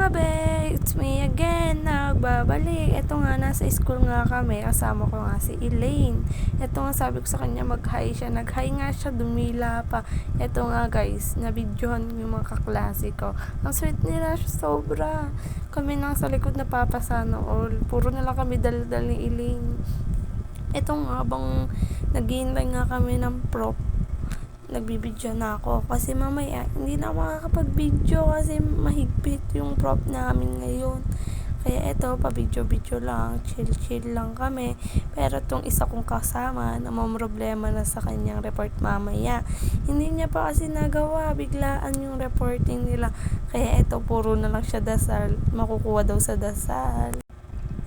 Mga be, it's me again, nagbabalik. Ito nga, nasa school nga kami, kasama ko nga si Elaine. Ito nga, sabi ko sa kanya, mag-hi siya. Nag-hi nga siya, dumila pa. Ito nga guys, nabidyohan yung mga kaklase ko. Ang sweet nila siya, sobra. Kami nang sa likod napapasa na all. Puro na lang kami dal-dal ni Elaine. Ito nga, habang naghihintay nga kami ng prof, nagbibidyo na ako kasi mamaya hindi na ako makakapag-video kasi mahigpit yung prop namin ngayon. Kaya eto, pa-video-video lang, chill-chill lang kami. Pero tong isa kong kasama na problema na sa kanyang report mamaya, hindi niya pa kasi nagawa, biglaan yung reporting nila. Kaya eto, puro na lang siya dasal, makukuha daw sa dasal.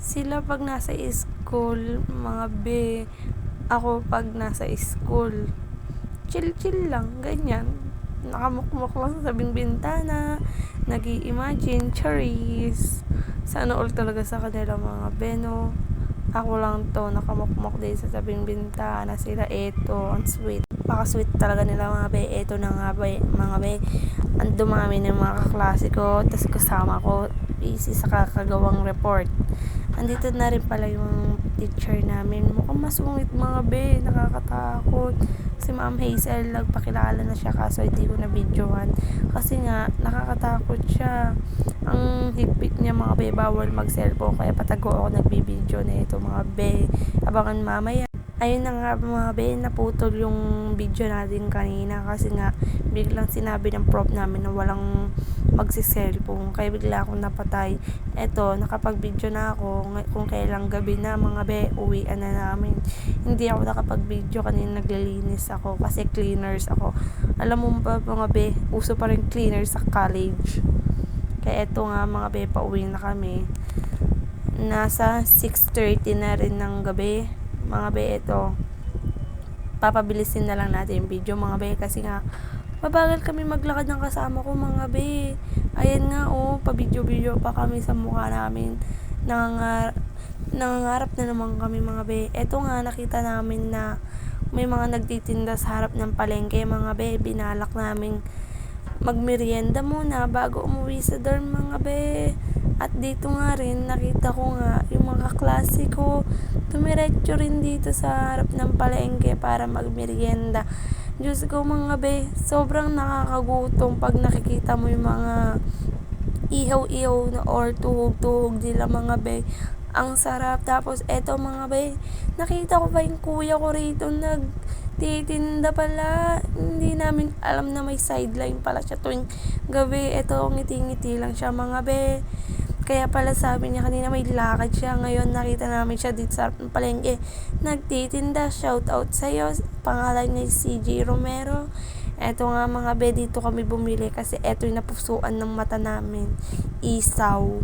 Sila pag nasa school, mga be, ako pag nasa school, chill-chill lang, ganyan. Nakamukmuk lang sa sabing bintana, nag-i-imagine, cherries. Sana all talaga sa kanila mga beno. Ako lang to, nakamukmuk din sa sabing bintana. Sila eto, ang sweet. Paka-sweet talaga nila mga be. Eto na nga be, mga be. Ang dumami ng mga kaklase ko, tas kasama ko, busy sa kakagawang report. Andito na rin pala yung teacher namin. Mukhang masungit mga be, nakakatakot. Si Ma'am Hazel, nagpakilala na siya kaso hindi ko na videohan. Kasi nga, nakakatakot siya. Ang higpit niya mga be, bawal mag-cellphone. Kaya patago ako nagbibideo na ito mga be. Abangan mamaya. Ayun na nga mga be, naputol yung video natin kanina. Kasi nga, biglang sinabi ng prof namin na walang magsi-cellphone. Kaya bigla akong napatay. Eto, nakapag-video na ako. Kung kailang gabi na mga be, uwian na namin. Hindi ako nakapag-video kanina, naglilinis ako kasi cleaners ako. Alam mo ba mga be, uso pa rin cleaners sa college. Kaya eto nga mga be, pauwi na kami. Nasa 6:30 na rin ng gabi. Mga be, eto. Papabilisin na lang natin yung video mga be kasi nga mabagal kami maglakad ng kasama ko mga be. Ayan nga pa-video-video pa kami sa mukha namin. Nangangarap na naman kami mga be. Eto nga, nakita namin na may mga nagtitinda sa harap ng palengke mga be. Binalak namin magmerienda muna bago umuwi sa dorm mga be. At dito nga rin, nakita ko nga yung mga klase ko tumiretso rin dito sa harap ng palengke para magmerienda. Diyos ko mga be, sobrang nakakagutom pag nakikita mo yung mga ihaw-ihaw na or tuhog-tuhog nila mga be. Ang sarap. Tapos eto mga be, nakita ko pa yung kuya ko rito nagtitinda pala. Hindi namin alam na may sideline pala siya tuwing gabi. Eto, ngiti-ngiti lang siya mga be. Kaya pala sabi niya kanina may lakad siya. Ngayon nakita namin siya dito sa harap ng palengke. Nagtitinda. Shout out sa'yo. Pangalan niya CJ Romero. Eto nga mga be, dito kami bumili kasi eto yung napusuan ng mata namin. Isaw.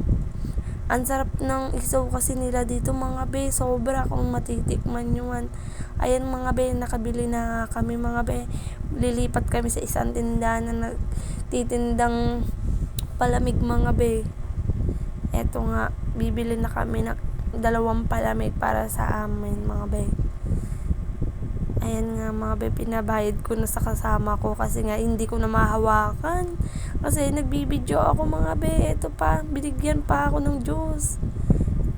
Ang sarap ng isaw kasi nila dito mga be. Sobra kung matitikman yun. Ayan mga be, nakabili na kami mga be. Lilipat kami sa isang tindahan na nagtitindang palamig mga be. Eto nga, bibili na kami ng 2 palamig para sa amin mga be. Ayan nga mga be, pinabayad ko na sa kasama ko kasi nga hindi ko na mahawakan. Kasi nagbibideo ako mga be. Eto pa, binigyan pa ako ng juice.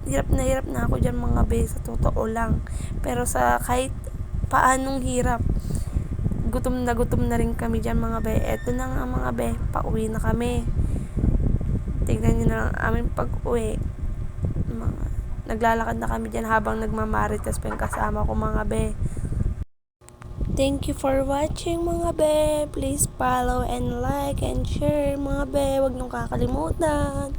Hirap na ako dyan mga be, sa totoo lang. Pero sa kahit paanong hirap, gutom na rin kami dyan mga be. Eto na nga mga be, pauwi na kami. Tignan nyo na lang aming pag-uwi. Naglalakad na kami dyan habang nagmamarites pa yung kasama ko mga be. Thank you for watching mga be. Please follow and like and share mga be. Huwag niyong kakalimutan.